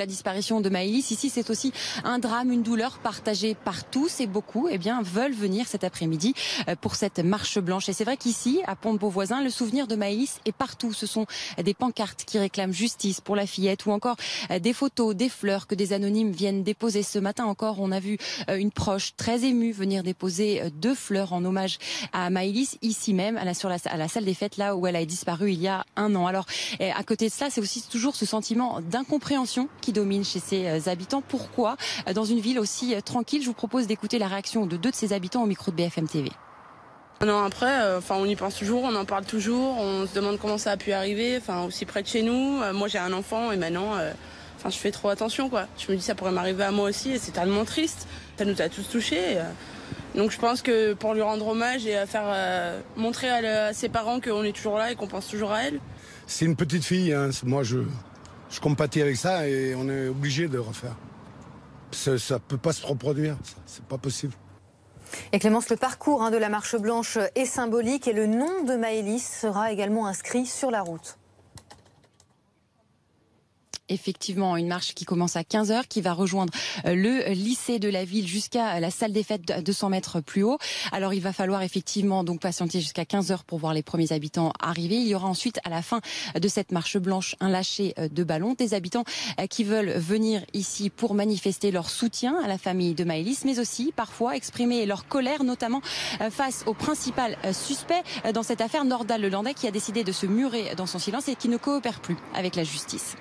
la disparition de Maëlys. Ici, c'est aussi un drame, une douleur partagée par tous et beaucoup veulent venir cet après-midi pour cette marche blanche. Et c'est vrai qu'ici, à Pont-de-Beauvoisin, le souvenir de Maëlys est partout. Ce sont des pancartes qui réclament justice pour la fillette ou encore des photos, des fleurs que des anonymes viennent déposer. Ce matin encore, on a vu une proche très émue venir déposer 2 fleurs en hommage à Maëlys, ici même, à la salle des fêtes, là où elle a disparu il y a 1 an. Alors, à côté de cela, c'est aussi toujours ce sentiment d'incompréhension qui domine chez ces habitants. Pourquoi, dans une ville aussi tranquille? Je vous propose d'écouter la réaction de 2 de ces habitants au micro de BFM TV. Non, après, on y pense toujours, on en parle toujours, on se demande comment ça a pu arriver, aussi près de chez nous. Moi, j'ai un enfant et maintenant, je fais trop attention, quoi. Je me dis, ça pourrait m'arriver à moi aussi et c'est tellement triste. Ça nous a tous touchés. Donc, je pense que pour lui rendre hommage et faire montrer à ses parents qu'on est toujours là et qu'on pense toujours à elle. C'est une petite fille, hein. Moi, je compatis avec ça et on est obligé de refaire. Ça peut pas se reproduire, c'est pas possible. Et Clémence, le parcours de la marche blanche est symbolique et le nom de Maëlys sera également inscrit sur la route. Effectivement, une marche qui commence à 15h, qui va rejoindre le lycée de la ville jusqu'à la salle des fêtes 200 mètres plus haut. Alors il va falloir effectivement donc patienter jusqu'à 15h pour voir les premiers habitants arriver. Il y aura ensuite à la fin de cette marche blanche un lâcher de ballons. Des habitants qui veulent venir ici pour manifester leur soutien à la famille de Maëlys, mais aussi parfois exprimer leur colère, notamment face au principal suspect dans cette affaire, Nordal Lelandais, qui a décidé de se murer dans son silence et qui ne coopère plus avec la justice.